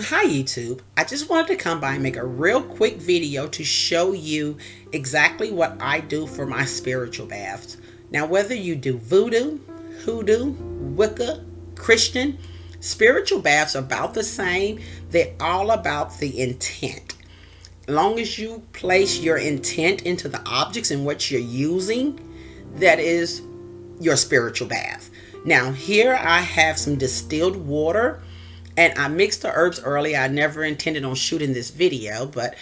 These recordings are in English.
Hi YouTube. I just wanted to come by and make a real quick video to show you exactly what I do for my spiritual baths. Now whether you do voodoo, hoodoo, Wicca, Christian, spiritual baths are about the same. They're all about the intent. As long as you place your intent into the objects in which you're using, that is your spiritual bath. Now here I have some distilled water, and I mixed the herbs earlier. I never intended on shooting this video, but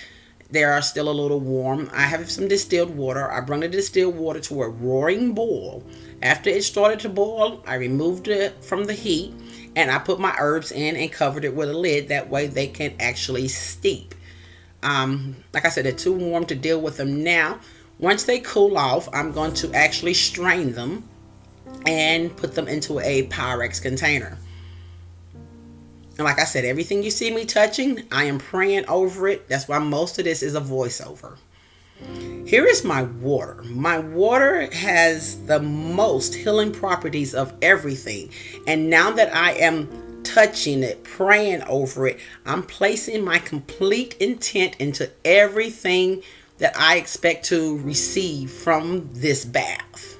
they are still a little warm. I have some distilled water. I brought the distilled water to a roaring boil. After it started to boil, I removed it from the heat and I put my herbs in and covered it with a lid. That way they can actually steep. Like I said, they're too warm to deal with them now. Once they cool off, I'm going to actually strain them and put them into a Pyrex container. And like I said, everything you see me touching, I am praying over it. That's why most of this is a voiceover. Here is my water. My water has the most healing properties of everything. And now that I am touching it, praying over it, I'm placing my complete intent into everything that I expect to receive from this bath.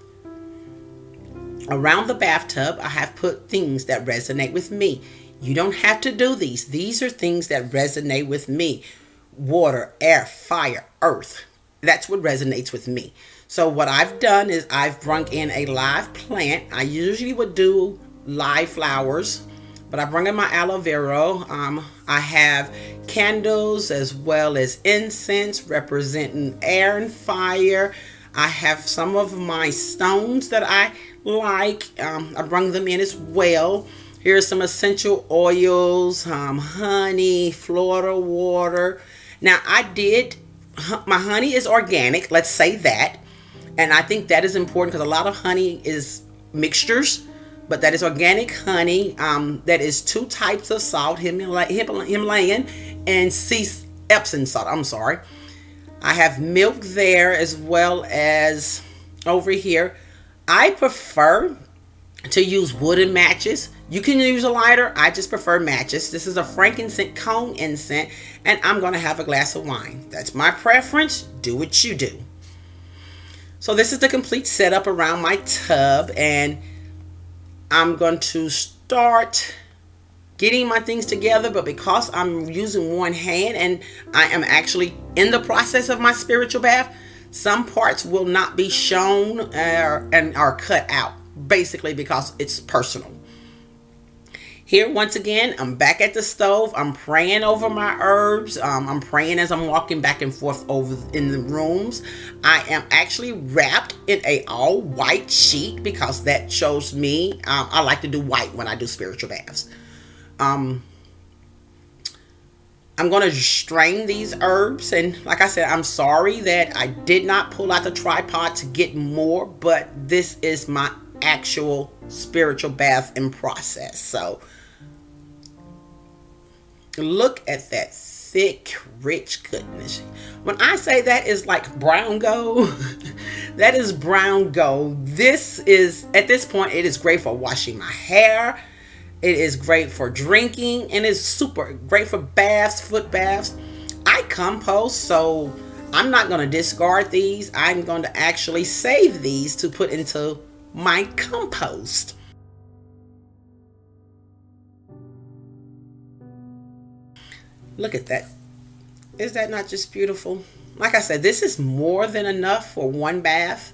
Around the bathtub, I have put things that resonate with me. You don't have to do these. These are things that resonate with me. Water, air, fire, earth. That's what resonates with me. So what I've done is I've brung in a live plant. I usually would do live flowers, but I brought in my aloe vera. I have candles as well as incense representing air and fire. I have some of my stones that I like. I brought them in as well. Here's some essential oils, honey, Florida water. Now my honey is organic, let's say that. And I think that is important because a lot of honey is mixtures, but that is organic honey. That is 2 types of salt, Himalayan and Epsom salt, I'm sorry. I have milk there as well as over here. I prefer to use wooden matches. You can use a lighter. I just prefer matches. This is a frankincense cone incense, and I'm going to have a glass of wine. That's my preference. Do what you do. So this is the complete setup around my tub, and I'm going to start getting my things together, but because I'm using one hand and I am actually in the process of my spiritual bath, some parts will not be shown and are cut out, basically because it's personal. Here, once again, I'm back at the stove. I'm praying over my herbs. I'm praying as I'm walking back and forth over in the rooms. I am actually wrapped in a all white sheet because that shows me I like to do white when I do spiritual baths. I'm going to strain these herbs, and like I said, I'm sorry that I did not pull out the tripod to get more, but this is my actual spiritual bath in process. So look at that thick, rich goodness. When I say that is like brown gold, that is brown gold. This is, at this point, it is great for washing my hair. It is great for drinking, and it's super great for baths, foot baths. I compost, so I'm not going to discard these. I'm going to actually save these to put into my compost. Look at that. Is that not just beautiful? Like I said, this is more than enough for one bath,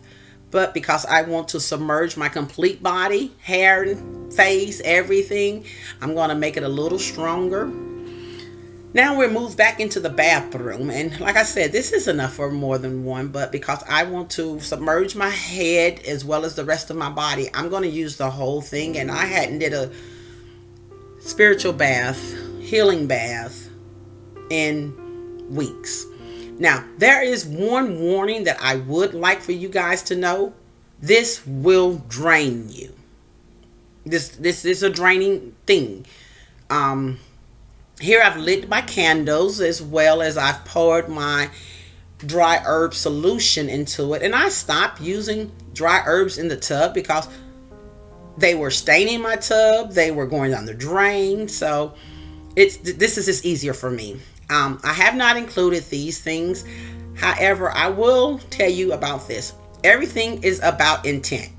but because I want to submerge my complete body, hair and face, everything, I'm going to make it a little stronger. Now we're moved back into the bathroom, and like I said, this is enough for more than one, but because I want to submerge my head as well as the rest of my body, I'm going to use the whole thing. And I hadn't did a spiritual bath, healing bath in weeks. Now, there is one warning that I would like for you guys to know. This will drain you. This is a draining thing. Here I've lit my candles as well as I've poured my dry herb solution into it. And I stopped using dry herbs in the tub because they were staining my tub. They were going down the drain. So This is just easier for me. I have not included these things. However, I will tell you about this. Everything is about intent.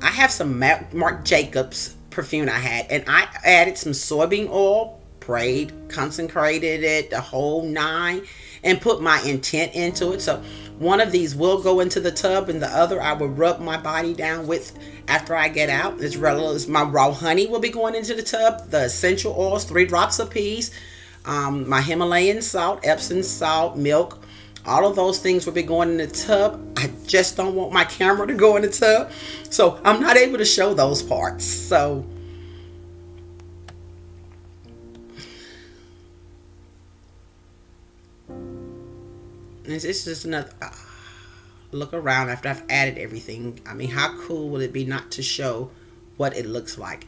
I have some Marc Jacobs perfume I had, and I added some soybean oil, prayed, consecrated it, the whole nine, and put my intent into it. So one of these will go into the tub, and the other I will rub my body down with after I get out. As well as my raw honey will be going into the tub, the essential oils, 3 drops a piece, my Himalayan salt, Epsom salt, milk. All of those things will be going in the tub. I just don't want my camera to go in the tub, so I'm not able to show those parts. So it's just another look around after I've added everything. I mean, how cool would it be not to show what it looks like?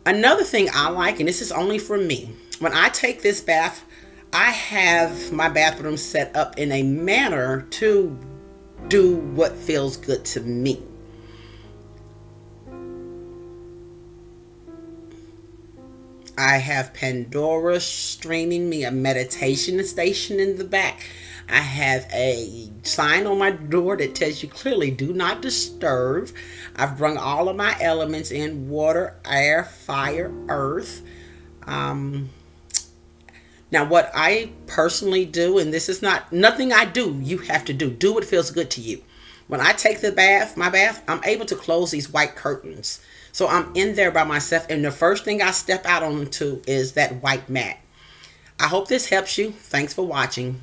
Another thing I like, and this is only for me, when I take this bath, I have my bathroom set up in a manner to do what feels good to me. I have Pandora streaming me a meditation station in the back. I have a sign on my door that tells you clearly, do not disturb. I've brought all of my elements in: water, air, fire, earth. Now, what I personally do, and this is not nothing I do, you have to do. Do what feels good to you. When I take my bath, I'm able to close these white curtains. So I'm in there by myself, and the first thing I step out onto is that white mat. I hope this helps you. Thanks for watching.